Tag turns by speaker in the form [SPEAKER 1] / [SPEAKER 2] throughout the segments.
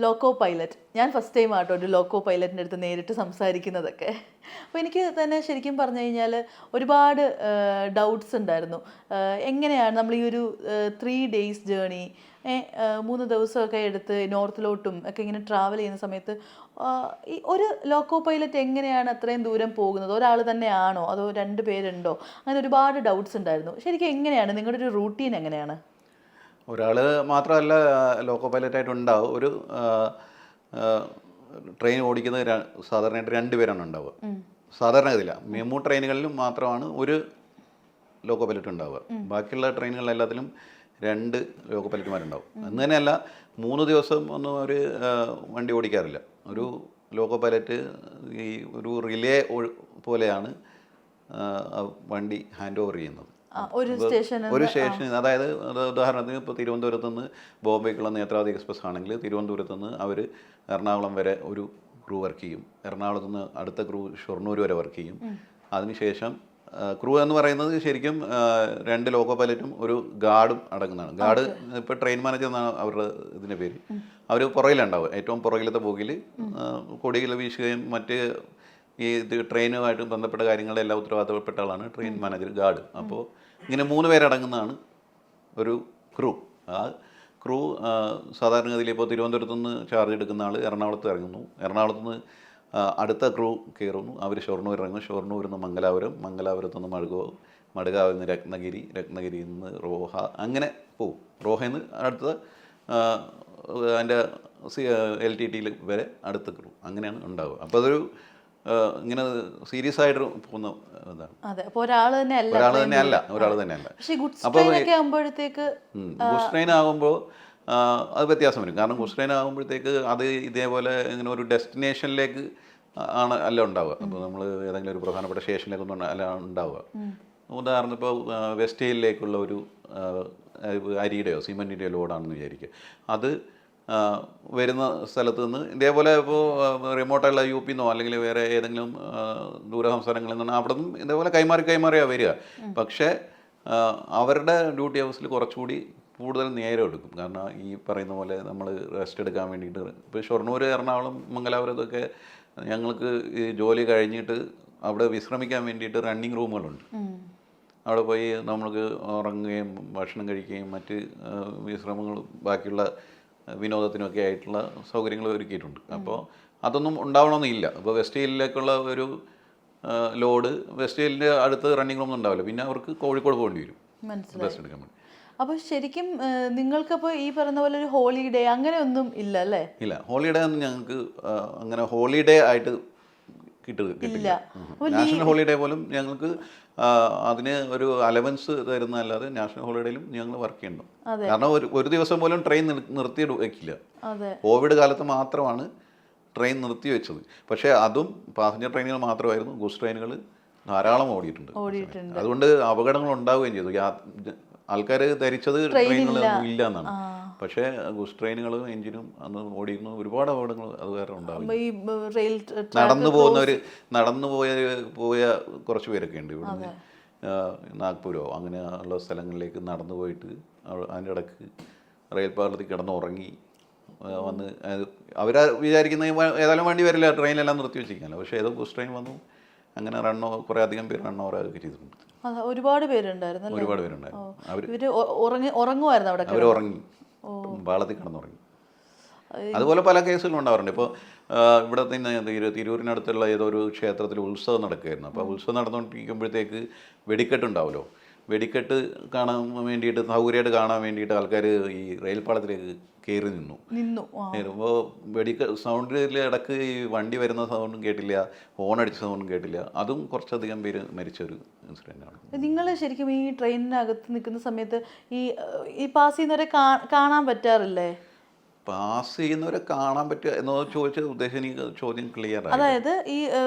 [SPEAKER 1] Loco pilot. ഞാൻ first time ആട്ടോ ഒരു ലോക്കോ പൈലറ്റിൻ്റെ അടുത്ത് നേരിട്ട് സംസാരിക്കുന്നതൊക്കെ. അപ്പോൾ എനിക്ക് തന്നെ ശരിക്കും പറഞ്ഞു കഴിഞ്ഞാൽ ഒരുപാട് ഡൗട്ട്സ് ഉണ്ടായിരുന്നു. എങ്ങനെയാണ് നമ്മൾ ഈ ഒരു 3 days ജേണി 3 ദിവസമൊക്കെ എടുത്ത് നോർത്തിലോട്ടും ഒക്കെ ഇങ്ങനെ ട്രാവൽ ചെയ്യുന്ന സമയത്ത് ഈ ഒരു ലോക്കോ പൈലറ്റ് എങ്ങനെയാണ് അത്രയും ദൂരം പോകുന്നത്? ഒരാൾ തന്നെയാണോ അതോ 2 പേരുണ്ടോ? അങ്ങനെ ഒരുപാട് ഡൗട്ട്സ് ഉണ്ടായിരുന്നു. ശരിക്കും എങ്ങനെയാണ് നിങ്ങളുടെ ഒരു റൂട്ടീൻ എങ്ങനെയാണ്?
[SPEAKER 2] ഒരാൾ മാത്രമല്ല ലോക്കോ പൈലറ്റായിട്ട് ഉണ്ടാവും. ഒരു ട്രെയിൻ ഓടിക്കുന്നത് സാധാരണയായിട്ട് 2 പേരാണ് ഉണ്ടാവുക. സാധാരണഗതിയില്ല മെമു ട്രെയിനുകളിലും മാത്രമാണ് ഒരു ലോക്കോ പൈലറ്റ് ഉണ്ടാവുക. ബാക്കിയുള്ള ട്രെയിനുകളിലെല്ലാത്തിലും 2 ലോക്കോ പൈലറ്റുമാരുണ്ടാവും. എന്ന് തന്നെയല്ല 3 ദിവസം ഒന്നും ഒരു വണ്ടി ഓടിക്കാറില്ല. ഒരു ലോക്കോ പൈലറ്റ് ഈ ഒരു റിലേ പോലെയാണ് വണ്ടി ഹാൻഡ് ഓവർ ചെയ്യുന്നത്.
[SPEAKER 1] ഒരു
[SPEAKER 2] സ്റ്റേഷനിൽ അതായത് ഉദാഹരണത്തിന് ഇപ്പോൾ തിരുവനന്തപുരത്ത് നിന്ന് ബോംബെക്കുള്ള നേത്രാവതി എക്സ്പ്രസ് ആണെങ്കിൽ തിരുവനന്തപുരത്ത് നിന്ന് അവർ എറണാകുളം വരെ ഒരു ക്രൂ വർക്ക് ചെയ്യും. എറണാകുളത്ത് നിന്ന് അടുത്ത ക്രൂ ഷൊർണൂർ വരെ വർക്ക് ചെയ്യും. അതിനുശേഷം ക്രൂ എന്ന് പറയുന്നത് ശരിക്കും 2 ലോക്കോ പൈലറ്റും ഒരു ഗാർഡും അടങ്ങുന്നതാണ്. ഗാർഡ് ഇപ്പോൾ ട്രെയിൻ മാനേജർ എന്നാണ് അവരുടെ ഇതിൻ്റെ പേര്. അവർ പുറകിലുണ്ടാവും. ഏറ്റവും പുറകിലത്തെ ബോഗിൽ കൊടികൾ വീശുകയും മറ്റ് ഈ ട്രെയിനുമായിട്ട് ബന്ധപ്പെട്ട കാര്യങ്ങളെല്ലാം ഉത്തരവാദിത്തപ്പെട്ട ആളാണ് ട്രെയിൻ മാനേജർ, ഗാർഡ്. അപ്പോൾ ഇങ്ങനെ 3 പേരടങ്ങുന്നതാണ് ഒരു ക്രൂ. ആ ക്രൂ സാധാരണഗതിയിൽ ഇപ്പോൾ തിരുവനന്തപുരത്ത് നിന്ന് ചാർജ് എടുക്കുന്ന ആൾ എറണാകുളത്ത് ഇറങ്ങുന്നു. എറണാകുളത്ത് നിന്ന് അടുത്ത ക്രൂ കയറുന്നു. അവർ ഷൊർണൂർ ഇറങ്ങും. ഷൊർണൂരിൽ നിന്ന് മംഗലാപുരം, മംഗലാപുരത്ത് നിന്ന് മടുകാവിൽ നിന്ന് രത്നഗിരി, രത്നഗിരിയിൽ നിന്ന് റോഹ, അങ്ങനെ പോവും. റോഹയിൽ നിന്ന് അടുത്ത അതിൻ്റെ LTT വരെ അടുത്ത ക്രൂ, അങ്ങനെയാണ് ഉണ്ടാവുക. അപ്പോൾ അതൊരു ഇങ്ങനെ സീരിയസ് ആയിട്ട് പോകുന്ന ഇതാണ്. ഒരാൾ തന്നെയല്ല. അപ്പോൾ ഗുഡ്സ് ട്രെയിൻ ആകുമ്പോൾ അത് വ്യത്യാസം വരും. കാരണം ഗുഡ്സ് ട്രെയിൻ ആകുമ്പോഴത്തേക്ക് അത് ഇതേപോലെ ഇങ്ങനെ ഒരു ഡെസ്റ്റിനേഷനിലേക്ക് അല്ല ഉണ്ടാവുക. അപ്പോൾ നമ്മൾ ഏതെങ്കിലും ഒരു പ്രധാനപ്പെട്ട സ്റ്റേഷനിലേക്കൊന്നും അല്ല ഉണ്ടാവുക. ഉദാഹരണം ഇപ്പോൾ വെസ്റ്റ് ഹില്ലിലേക്കുള്ള ഒരു അരിയുടെയോ സിമൻറ്റിൻ്റെയോ ലോഡാണെന്ന് വിചാരിക്കുക. അത് വരുന്ന സ്ഥലത്ത് നിന്ന് ഇതേപോലെ ഇപ്പോൾ റിമോട്ടുള്ള UP എന്നോ അല്ലെങ്കിൽ വേറെ ഏതെങ്കിലും ദൂര സംസ്ഥാനങ്ങളിൽ നിന്നാണ് അവിടെ നിന്നും ഇതേപോലെ കൈമാറിയാണ് വരിക. പക്ഷേ അവരുടെ ഡ്യൂട്ടി ഹൗസിൽ കുറച്ചുകൂടി കൂടുതൽ നേരം എടുക്കും. കാരണം ഈ പറയുന്ന പോലെ നമ്മൾ റെസ്റ്റ് എടുക്കാൻ വേണ്ടിയിട്ട് ഇപ്പോൾ ഷൊർണൂർ, എറണാകുളം, മംഗലാപുരത്തൊക്കെ ഞങ്ങൾക്ക് ഈ ജോലി കഴിഞ്ഞിട്ട് അവിടെ വിശ്രമിക്കാൻ വേണ്ടിയിട്ട് റണ്ണിങ് റൂമുകളുണ്ട്. അവിടെ പോയി നമുക്ക് ഉറങ്ങുകയും ഭക്ഷണം കഴിക്കുകയും മറ്റ് വിശ്രമങ്ങൾ ബാക്കിയുള്ള വിനോദത്തിനൊക്കെ ആയിട്ടുള്ള സൗകര്യങ്ങൾ ഒരുക്കിയിട്ടുണ്ട്. അപ്പോൾ അതൊന്നും ഉണ്ടാവണമെന്നില്ല. അപ്പോൾ വെസ്റ്റ് ഹില്ലിലേക്കുള്ള ഒരു ലോഡ് വെസ്റ്റ് ഹില്ലിൻ്റെ അടുത്ത് റണ്ണിങ് റൂമൊന്നും ഉണ്ടാവില്ല. പിന്നെ അവർക്ക് കോഴിക്കോട് പോകേണ്ടി വരും റെസ്റ്റ് എടുക്കാൻ വേണ്ടി.
[SPEAKER 1] അപ്പോൾ ശരിക്കും നിങ്ങൾക്കപ്പോൾ ഈ പറയുന്ന പോലെ ഒരു ഹോളിഡേ അങ്ങനെ ഒന്നും ഇല്ല അല്ലേ?
[SPEAKER 2] ഇല്ല, ഹോളിഡേ ഒന്നും ഞങ്ങൾക്ക് അങ്ങനെ ഹോളിഡേ ആയിട്ട് കിട്ടില്ല. നാഷണൽ ഹോളിഡേ പോലും ഞങ്ങൾക്ക് അതിന് ഒരു അലവൻസ് തരുന്നതല്ലാതെ നാഷണൽ ഹോളിഡേയിലും ഞങ്ങൾ വർക്ക് ചെയ്യണം. കാരണം ഒരു ദിവസം പോലും ട്രെയിൻ നിർത്തി വെക്കില്ല. കോവിഡ് കാലത്ത് മാത്രമാണ് ട്രെയിൻ നിർത്തി വെച്ചത്. പക്ഷേ അതും പാസഞ്ചർ ട്രെയിനുകൾ മാത്രമായിരുന്നു. ഗുഡ്സ് ട്രെയിനുകൾ ധാരാളം ഓടിയിട്ടുണ്ട്. അതുകൊണ്ട് അപകടങ്ങൾ ഉണ്ടാവുകയും ചെയ്തു. ആൾക്കാർ ധരിച്ചത് ട്രെയിനുകളൊന്നും ഇല്ല എന്നാണ്. പക്ഷേ ഗുഡ്സ് ട്രെയിനുകളും എഞ്ചിനും അന്ന് ഓടിയിരുന്നു. ഒരുപാട് അപകടങ്ങൾ അത് വേറെ ഉണ്ടാവും. നടന്നു പോയ കുറച്ച് പേരൊക്കെ ഉണ്ട്. ഇവിടുന്ന് നാഗ്പൂരോ അങ്ങനെയുള്ള സ്ഥലങ്ങളിലേക്ക് നടന്നു പോയിട്ട് അതിൻ്റെ ഇടയ്ക്ക് റെയിൽ പാളത്തിൽ കിടന്നുറങ്ങി വന്ന് അവർ വിചാരിക്കുന്ന ഏതായാലും വണ്ടി വരില്ല, ട്രെയിനെല്ലാം നിർത്തി വെച്ചിരിക്കാനല്ലോ. പക്ഷേ ഏതോ ഗുഡ്സ് ട്രെയിൻ വന്നു. അങ്ങനെ കുറേ അധികം പേര് റണ്ണോവറൊക്കെ ചെയ്തിട്ടുണ്ട്.
[SPEAKER 1] ഒരുപാട് പേരുണ്ടായിരുന്നു.
[SPEAKER 2] അവർ ഉറങ്ങി, പാളത്തിൽ കിടന്നുറങ്ങി. അതുപോലെ പല കേസുകളും ഉണ്ടാവാറുണ്ട്. ഇപ്പോൾ ഇവിടെ തന്നെ തിരൂരിനടുത്തുള്ള ഏതോ ഒരു ക്ഷേത്രത്തിൽ ഉത്സവം നടക്കുകയായിരുന്നു. അപ്പോൾ ഉത്സവം നടന്നുകൊണ്ടിരിക്കുമ്പോഴത്തേക്ക് വെടിക്കെട്ടുണ്ടാവുമല്ലോ. വെടിക്കെട്ട് കാണാൻ വേണ്ടിയിട്ട് സൗകര്യമായിട്ട് കാണാൻ വേണ്ടിയിട്ട് ആൾക്കാർ ഈ റെയിൽ പാളത്തിലേക്ക് കയറി നിന്നു. അപ്പോൾ സൗണ്ടിൽ ഇടക്ക് ഈ വണ്ടി വരുന്ന സൗണ്ടും കേട്ടില്ല, ഹോൺ അടിച്ച സൗണ്ടും കേട്ടില്ല. അതും കുറച്ചധികം പേര് മരിച്ചൊരു ഇൻസിഡൻ്റാണ്.
[SPEAKER 1] നിങ്ങൾ ശരിക്കും ഈ ട്രെയിനിനകത്ത് നിൽക്കുന്ന സമയത്ത് ഈ പാസ് ചെയ്യുന്നവരെ കാണാൻ പറ്റാറില്ലേ?
[SPEAKER 2] പാസ് ചെയ്യുന്നവരെ കാണാൻ പറ്റുക എന്നോ ചോദിച്ച ഉദ്ദേശം എനിക്ക് ചോദ്യം ക്ലിയർ ആണ്.
[SPEAKER 1] അതായത് ഈ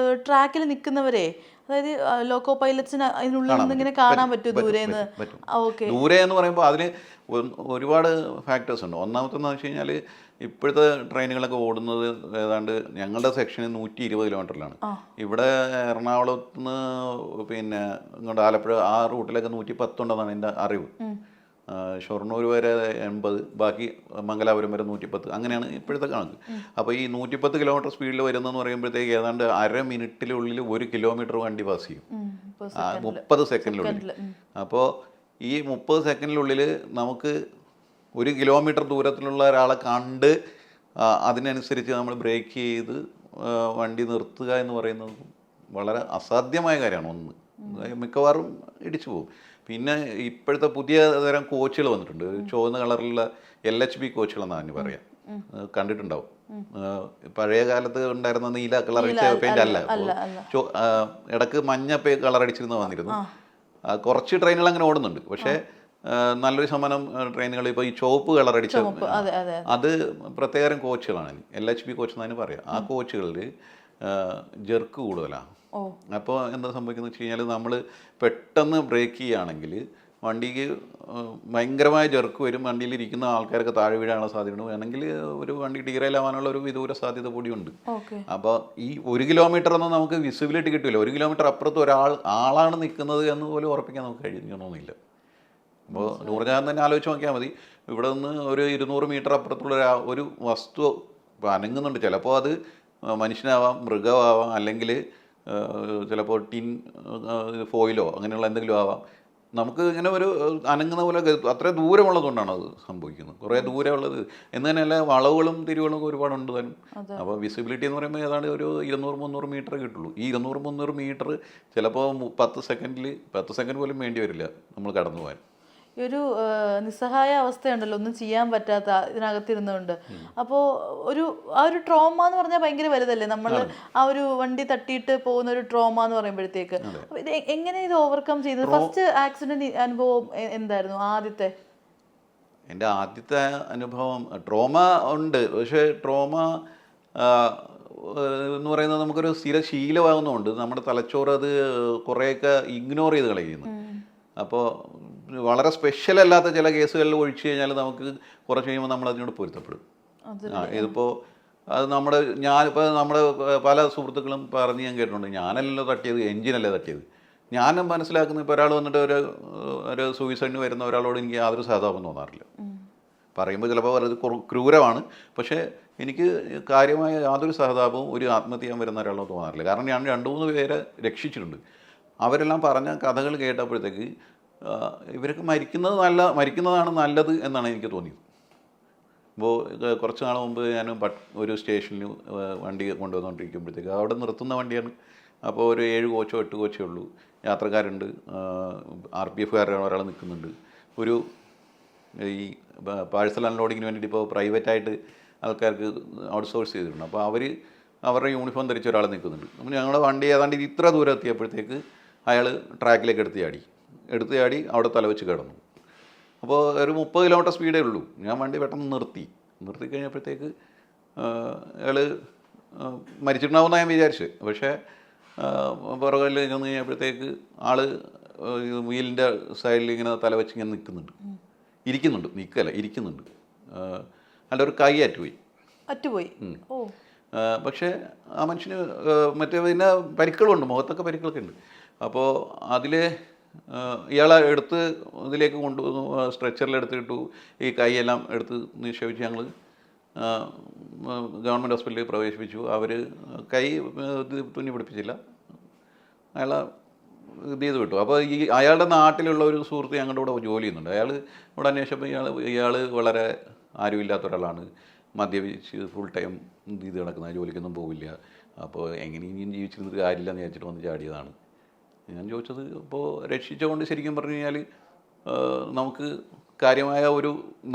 [SPEAKER 1] ട്രാക്കിൽ നിൽക്കുന്നവരെ, അതായത് ലോക്കോ പൈലറ്റ്സിന് അതിനുള്ളിൽ നിന്ന് ഇങ്ങനെ കാണാൻ പറ്റും ദൂരെന്ന്?
[SPEAKER 2] ദൂരെ എന്ന് പറയുമ്പോൾ അതിന് ഒരുപാട് ഫാക്ടേഴ്സ് ഉണ്ട്. ഒന്നാമത്തെന്ന് വെച്ച് കഴിഞ്ഞാൽ ഇപ്പോഴത്തെ ട്രെയിനുകളൊക്കെ ഓടുന്നത് ഏതാണ്ട് ഞങ്ങളുടെ സെക്ഷനിൽ 120 കിലോമീറ്ററിലാണ്. ഇവിടെ എറണാകുളത്ത് നിന്ന് പിന്നെ ഇങ്ങോട്ട് ആലപ്പുഴ ആ റൂട്ടിലൊക്കെ 110 ഉണ്ടെന്നാണ് എൻ്റെ അറിവ്. ഷൊർണൂർ വരെ 80, ബാക്കി മംഗലാപുരം വരെ 110, അങ്ങനെയാണ് ഇപ്പോഴത്തെ കണക്ക്. അപ്പോൾ ഈ 110 കിലോമീറ്റർ സ്പീഡിൽ വരുന്നതെന്ന് പറയുമ്പോഴത്തേക്ക് ഏതാണ്ട് 1/2 മിനിറ്റിനുള്ളിൽ 1 കിലോമീറ്റർ വണ്ടി പാസ് ചെയ്യും, 30 സെക്കൻഡിനുള്ളിൽ. അപ്പോൾ ഈ 30 സെക്കൻഡിനുള്ളിൽ നമുക്ക് 1 കിലോമീറ്റർ ദൂരത്തിലുള്ള ഒരാളെ കണ്ട് അതിനനുസരിച്ച് നമ്മൾ ബ്രേക്ക് ചെയ്ത് വണ്ടി നിർത്തുക എന്ന് പറയുന്നത് വളരെ അസാധ്യമായ കാര്യമാണ്. ഒന്ന്, മിക്കവാറും ഇടിച്ചു പോകും. പിന്നെ ഇപ്പോഴത്തെ പുതിയ തരം കോച്ചുകൾ വന്നിട്ടുണ്ട്, ചുവന്ന കളറിലുള്ള LHB കോച്ചുകളെന്നാണ് പറയാം, കണ്ടിട്ടുണ്ടാവും. പഴയ കാലത്ത് ഉണ്ടായിരുന്ന നീല കളർ അടിച്ച പെയിന്റ് അല്ല, ഇടക്ക് മഞ്ഞ കളർ അടിച്ചിരുന്ന വന്നിരുന്നു. കുറച്ച് ട്രെയിനുകൾ അങ്ങനെ ഓടുന്നുണ്ട്, പക്ഷേ നല്ലൊരു ശതമാനം ട്രെയിനുകൾ ഇപ്പോൾ ഈ ചുവപ്പ് കളർ അടിച്ച അത് പ്രത്യേകം കോച്ചുകളാണ്, LHB കോച്ച് എന്നാണ് പറയാം. ആ കോച്ചുകളിൽ ജെർക്ക് കൂടുതലാണ്. അപ്പോൾ എന്താ സംഭവിക്കുന്നത് വെച്ച് കഴിഞ്ഞാൽ നമ്മൾ പെട്ടെന്ന് ബ്രേക്ക് ചെയ്യുകയാണെങ്കിൽ വണ്ടിക്ക് ഭയങ്കരമായ ജെർക്ക് വരും, വണ്ടിയിൽ ഇരിക്കുന്ന ആൾക്കാരൊക്കെ താഴെ വീഴാനുള്ള സാധ്യതയുണ്ട്, വേണമെങ്കിൽ ഒരു വണ്ടി ഡീറെയിലാവാനുള്ള ഒരു വിദൂര സാധ്യത കൂടിയുണ്ട്. അപ്പോൾ ഈ 1 കിലോമീറ്റർ ഒന്നും നമുക്ക് വിസിബിലിറ്റി കിട്ടില്ല. 1 കിലോമീറ്റർ അപ്പുറത്ത് ആളാണ് നിൽക്കുന്നത് എന്ന് പോലും ഉറപ്പിക്കാൻ നമുക്ക് കഴിഞ്ഞൊന്നുമില്ല. അപ്പോൾ നൂർജഹാൻ തന്നെ ആലോചിച്ച് നോക്കിയാൽ മതി, ഇവിടെ നിന്ന് ഒരു 200 മീറ്റർ അപ്പുറത്തുള്ള ഒരു വസ്തു അനങ്ങുന്നുണ്ട്. ചിലപ്പോൾ അത് മനുഷ്യനാവാം, മൃഗമാവാം, അല്ലെങ്കിൽ ചിലപ്പോൾ ടിൻ ഫോയിലോ അങ്ങനെയുള്ള എന്തെങ്കിലും ആവാം. നമുക്ക് ഇങ്ങനെ ഒരു അനങ്ങുന്ന പോലെ അത്രയും ദൂരമുള്ളതുകൊണ്ടാണ് അത് സംഭവിക്കുന്നത്, കുറേ ദൂരമുള്ളത് എന്ന് തന്നെയല്ല. വളവുകളും തിരിവുകളും ഒരുപാടുണ്ട് താനും. അപ്പോൾ വിസിബിലിറ്റി എന്ന് പറയുമ്പോൾ ഏതാണ്ട് ഒരു 200-300 മീറ്റർ കിട്ടുള്ളൂ. ഈ 200-300 മീറ്റർ ചിലപ്പോൾ 10 സെക്കൻഡ് പോലും വേണ്ടി വരില്ല നമ്മൾ കടന്നു പോകാൻ.
[SPEAKER 1] ഈ ഒരു നിസ്സഹായ അവസ്ഥയുണ്ടല്ലോ, ഒന്നും ചെയ്യാൻ പറ്റാത്ത ഇതിനകത്തിരുന്നുകൊണ്ട്. അപ്പോൾ ആ ഒരു ട്രോമ എന്ന് പറഞ്ഞാൽ ഭയങ്കര വലുതല്ലേ, നമ്മൾ ആ ഒരു വണ്ടി തട്ടിയിട്ട് പോകുന്ന ഒരു ട്രോമ എന്ന് പറയുമ്പോഴത്തേക്ക്. ഇത് എങ്ങനെ ഇത് ഓവർകം ചെയ്തത്? ഫസ്റ്റ് ആക്സിഡന്റ് അനുഭവം എന്തായിരുന്നു ആദ്യത്തെ?
[SPEAKER 2] എൻ്റെ ആദ്യത്തെ അനുഭവം ട്രോമ ഉണ്ട്, പക്ഷേ ട്രോമ എന്ന് പറയുന്നത് നമുക്കൊരു ശീലമാകുന്നതുകൊണ്ട് നമ്മുടെ തലച്ചോറ് അത് കുറേയൊക്കെ ഇഗ്നോർ ചെയ്ത് കളയുന്നു. അപ്പോൾ വളരെ സ്പെഷ്യൽ അല്ലാത്ത ചില കേസുകളിൽ ഒഴിച്ചു കഴിഞ്ഞാൽ നമുക്ക് കുറച്ച് കഴിയുമ്പോൾ നമ്മൾ അതിനോട് പൊരുത്തപ്പെടും. ഇതിപ്പോൾ അത് ഞാനിപ്പോൾ നമ്മുടെ പല സുഹൃത്തുക്കളും പറഞ്ഞ് ഞാൻ കേട്ടിട്ടുണ്ട്, ഞാനല്ലല്ലോ തട്ടിയത്, എൻജിനല്ലേ തട്ടിയത്. ഞാനും മനസ്സിലാക്കുന്നത് ഇപ്പോൾ ഒരാൾ വന്നിട്ട് ഒരു സൂയിസൈഡിന് വരുന്ന ഒരാളോട് എനിക്ക് യാതൊരു സഹതാപം തോന്നാറില്ല. പറയുമ്പോൾ ചിലപ്പോൾ അത് ക്രൂരമാണ്, പക്ഷേ എനിക്ക് കാര്യമായ യാതൊരു സഹതാപവും ഒരു ആത്മഹത്യ ചെയ്യാൻ വരുന്ന ഒരാളോട് തോന്നാറില്ല. കാരണം ഞാൻ 2-3 പേരെ രക്ഷിച്ചിട്ടുണ്ട്. അവരെല്ലാം പറഞ്ഞ കഥകൾ കേട്ടപ്പോഴത്തേക്ക് ഇവർക്ക് മരിക്കുന്നതാണ് നല്ലത് എന്നാണ് എനിക്ക് തോന്നിയത്. ഇപ്പോൾ കുറച്ച് നാൾ മുമ്പ് ഞാൻ ഒരു സ്റ്റേഷനിൽ വണ്ടി കൊണ്ടുവന്നുകൊണ്ടിരിക്കുമ്പോഴത്തേക്ക് അവിടെ നിർത്തുന്ന വണ്ടിയാണ്. അപ്പോൾ ഒരു 7 കോച്ചോ 8 കോച്ചേ ഉള്ളൂ, യാത്രക്കാരുണ്ട്, RPF-കാരൻ ഒരാൾ നിൽക്കുന്നുണ്ട്. ഈ പാഴ്സൽ അൺലോഡിങ്ങിന് വേണ്ടിയിട്ട് ഇപ്പോൾ പ്രൈവറ്റായിട്ട് ആൾക്കാർക്ക് ഔട്ട്സോഴ്സ് ചെയ്തിട്ടുണ്ട്. അപ്പോൾ അവരുടെ യൂണിഫോം ധരിച്ച ഒരാൾ നിൽക്കുന്നുണ്ട്. അപ്പോൾ ഞങ്ങളുടെ വണ്ടി ഏതാണ്ട് ഇത്ര ദൂരം എത്തിയപ്പോഴത്തേക്ക് അയാൾ ട്രാക്കിലേക്ക് എടുത്ത് ചാടി അവിടെ തലവെച്ച് കിടന്നു. അപ്പോൾ ഒരു 30 കിലോമീറ്റർ സ്പീഡേ ഉള്ളൂ. ഞാൻ വണ്ടി പെട്ടെന്ന് നിർത്തി കഴിഞ്ഞപ്പോഴത്തേക്ക് അയാൾ മരിച്ചിട്ടുണ്ടാവുമെന്നാണ് ഞാൻ വിചാരിച്ചത്. പക്ഷേ പുറകിൽ ചെന്ന് കഴിഞ്ഞപ്പോഴത്തേക്ക് ആൾ വീലിൻ്റെ സൈഡിൽ ഇങ്ങനെ തലവെച്ച് ഇങ്ങനെ ഇരിക്കുന്നുണ്ട്. അല്ല, ഒരു കൈ അറ്റുപോയി. പക്ഷേ ആ മനുഷ്യന് പിന്നെ പരിക്കുകളുണ്ട്, മുഖത്തൊക്കെ പരിക്കുകളൊക്കെ ഉണ്ട്. അപ്പോൾ അതിൽ ഇയാളെ ഇതിലേക്ക് കൊണ്ടുവന്നു, സ്ട്രെച്ചറിലെടുത്തിട്ടു. ഈ കൈയെല്ലാം എടുത്ത് നിക്ഷേപിച്ച് ഞങ്ങൾ ഗവൺമെൻറ് ഹോസ്പിറ്റലിൽ പ്രവേശിപ്പിച്ചു. അവർ കൈ തുന്നി പിടിപ്പിച്ചില്ല, അയാളെ ഇത് ചെയ്ത് വിട്ടു. അപ്പോൾ അയാളുടെ നാട്ടിലുള്ള ഒരു സുഹൃത്ത് ഞങ്ങളുടെ കൂടെ ജോലി ചെയ്യുന്നുണ്ട്. അയാൾ ഇവിടെ അന്വേഷിച്ചപ്പോൾ ഇയാൾ വളരെ ആരുമില്ലാത്ത ഒരാളാണ്, മദ്യപിച്ച് ഫുൾ ടൈം ഇത് കിടക്കുന്ന, ജോലിക്കൊന്നും പോവില്ല. അപ്പോൾ എങ്ങനെയും ജീവിച്ചിരുന്നിട്ട് കാര്യമില്ല എന്ന് വിചാരിച്ചിട്ട് വന്ന് ചാടിയതാണ്. ഞാൻ ചോദിച്ചത്, ഇപ്പോൾ രക്ഷിച്ചുകൊണ്ട് ശരിക്കും പറഞ്ഞു കഴിഞ്ഞാൽ നമുക്ക് കാര്യമായ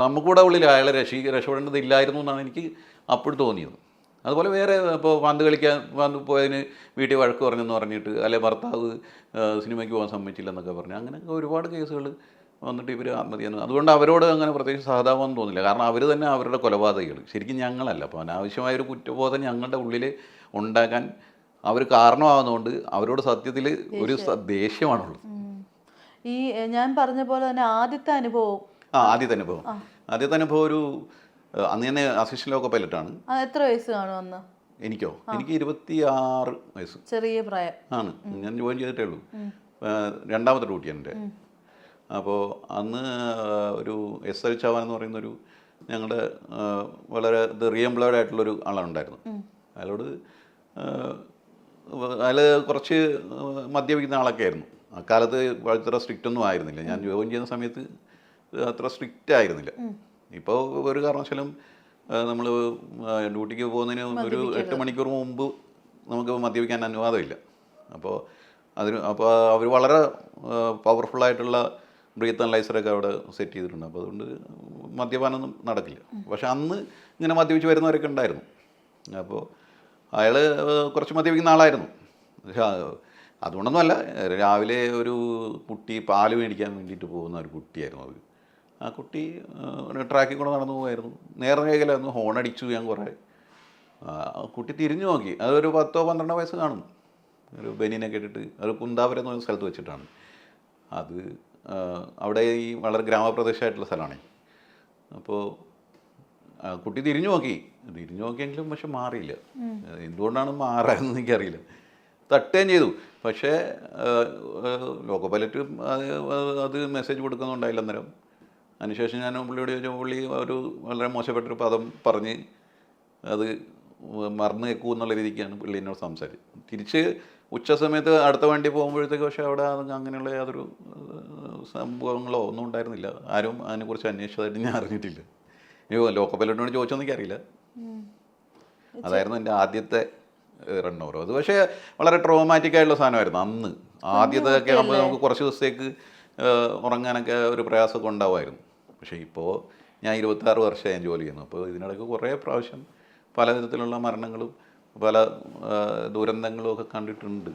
[SPEAKER 2] നമുക്കൂടെ ഉള്ളിൽ അയാളെ രക്ഷപ്പെടേണ്ടതില്ലായിരുന്നു എന്നാണ് എനിക്ക് അപ്പോഴും തോന്നിയത്. അതുപോലെ വേറെ ഇപ്പോൾ പന്ത് പോയതിന് വീട്ടിൽ വഴക്ക് പറഞ്ഞെന്ന് പറഞ്ഞിട്ട്, അല്ലെ ഭർത്താവ് സിനിമയ്ക്ക് പോകാൻ സമ്മതിച്ചില്ലെന്നൊക്കെ പറഞ്ഞു, അങ്ങനെയൊക്കെ ഒരുപാട് കേസുകൾ വന്നിട്ട് ഇവർ ആത്മഹത്യ. അതുകൊണ്ട് അവരോട് അങ്ങനെ പ്രത്യേകിച്ച് സഹതാപം തോന്നില്ല. കാരണം അവർ തന്നെ അവരുടെ കൊലപാതകികൾ, ശരിക്കും ഞങ്ങളല്ല. അപ്പോൾ അനാവശ്യമായൊരു കുറ്റബോധം ഞങ്ങളുടെ ഉള്ളിൽ ഉണ്ടാക്കാൻ അവർ കാരണമാകുന്നതുകൊണ്ട് അവരോട് സത്യത്തിൽ ഒരു ദേഷ്യമാണുള്ളത്.
[SPEAKER 1] ഈ ഞാൻ പറഞ്ഞ പോലെ തന്നെ ആദ്യത്തെ
[SPEAKER 2] അനുഭവം ഒരു അന്ന് തന്നെ അസിസ്റ്റന്റ് ലോക്കോ പൈലറ്റാണ്.
[SPEAKER 1] എത്ര വയസ്സ് കാണും അന്ന്?
[SPEAKER 2] എനിക്ക് 26 വയസ്സ്,
[SPEAKER 1] ചെറിയ പ്രായം
[SPEAKER 2] ആണ്. ഞാൻ ജോയിൻ ചെയ്തിട്ടേ ഉള്ളൂ. രണ്ടാമത്തെ ഡ്യൂട്ടി എൻ്റെ. അപ്പോൾ അന്ന് ഒരു എസ് എൽ ചവാൻ എന്ന് പറയുന്നൊരു ഞങ്ങളുടെ വളരെ റീഎംപ്ലോയ്ഡ് ആയിട്ടുള്ളൊരു ആളുണ്ടായിരുന്നു. അയാളോട് അയാൾ കുറച്ച് മദ്യപിക്കുന്ന ആളൊക്കെ ആയിരുന്നു. അക്കാലത്ത് അത്ര സ്ട്രിക്റ്റ് ഒന്നും ആയിരുന്നില്ല. ഞാൻ ജോയിൻ ചെയ്യുന്ന സമയത്ത് അത്ര സ്ട്രിക്റ്റ് ആയിരുന്നില്ല. ഇപ്പോൾ ഒരു കാരണവശാലും നമ്മൾ ഡ്യൂട്ടിക്ക് പോകുന്നതിന് ഒരു 8 മണിക്കൂർ മുമ്പ് നമുക്ക് മദ്യപിക്കാൻ അനുവാദമില്ല. അപ്പോൾ അവർ വളരെ പവർഫുള്ളായിട്ടുള്ള ബ്രീത്ത് അനലൈസറൊക്കെ അവിടെ സെറ്റ് ചെയ്തിട്ടുണ്ട്. അപ്പോൾ അതുകൊണ്ട് മദ്യപാനമൊന്നും നടക്കില്ല. പക്ഷെ അന്ന് ഇങ്ങനെ മദ്യപിച്ച് വരുന്നവരൊക്കെ ഉണ്ടായിരുന്നു. അപ്പോൾ അയാൾ കുറച്ച് മദ്യപിക്കുന്ന ആളായിരുന്നു. പക്ഷേ അതുകൊണ്ടൊന്നുമല്ല, രാവിലെ ഒരു കുട്ടി പാല് മേടിക്കാൻ വേണ്ടിയിട്ട് പോകുന്ന ഒരു കുട്ടിയായിരുന്നു അത്. ആ കുട്ടി ട്രാക്കിൽ കൂടെ നടന്നു പോകായിരുന്നു. നേർരേഖയിലായിരുന്നു. ഹോണടിച്ചു ഞാൻ കുറേ. കുട്ടി തിരിഞ്ഞു നോക്കി. അതൊരു 10-12 വയസ്സ് കാണും. ഒരു ബനീനൊക്കെ ഇട്ടിട്ട്. അത് കുന്താപുരം എന്ന് പറഞ്ഞ സ്ഥലത്ത് വെച്ചിട്ടാണ് അത്. അവിടെ ഈ വളരെ ഗ്രാമപ്രദേശമായിട്ടുള്ള സ്ഥലമാണ്. അപ്പോൾ കുട്ടി തിരിഞ്ഞു നോക്കിയെങ്കിലും പക്ഷെ മാറിയില്ല. എന്തുകൊണ്ടാണ് മാറാനെന്ന് എനിക്കറിയില്ല. തട്ടുകയും ചെയ്തു. പക്ഷേ ലോക്കോ പൈലറ്റ് അത് മെസ്സേജ് കൊടുക്കുന്നുണ്ടായില്ല അന്നേരം. അതിനുശേഷം ഞാൻ പുള്ളിയോട് ചോദിച്ചു. പുള്ളി ഒരു വളരെ മോശപ്പെട്ടൊരു പദം പറഞ്ഞ് അത് മറന്നു കേൾക്കൂ എന്നുള്ള രീതിക്കാണ് പുള്ളി എന്നോട് സംസാരിച്ചത്. തിരിച്ച് ഉച്ച സമയത്ത് അടുത്ത വണ്ടി പോകുമ്പോഴത്തേക്ക് പക്ഷേ അവിടെ അങ്ങനെയുള്ള യാതൊരു സംഭവങ്ങളോ ഒന്നും ഉണ്ടായിരുന്നില്ല. ആരും അതിനെക്കുറിച്ച് അന്വേഷിച്ചതായിട്ട് ഞാൻ അറിഞ്ഞിട്ടില്ല. ലോക്കോ പൈലറ്റിനോട് ചോദിച്ചോന്ന് എനിക്കറിയില്ല. അതായിരുന്നു എൻ്റെ ആദ്യത്തെ റൺ ഓവർ. അത് പക്ഷേ വളരെ ട്രോമാറ്റിക് ആയിട്ടുള്ള സാധനമായിരുന്നു അന്ന്. ആദ്യത്തെയൊക്കെ ആകുമ്പോൾ നമുക്ക് കുറച്ച് ദിവസത്തേക്ക് ഉറങ്ങാനൊക്കെ ഒരു പ്രയാസമൊക്കെ ഉണ്ടാവുമായിരുന്നു. പക്ഷേ ഇപ്പോൾ ഞാൻ 26 വർഷമായി ഞാൻ ജോലി ചെയ്യുന്നു. അപ്പോൾ ഇതിനിടയ്ക്ക് കുറേ പ്രാവശ്യം പല വിധത്തിലുള്ള മരണങ്ങളും പല ദുരന്തങ്ങളും ഒക്കെ കണ്ടിട്ടുണ്ട്.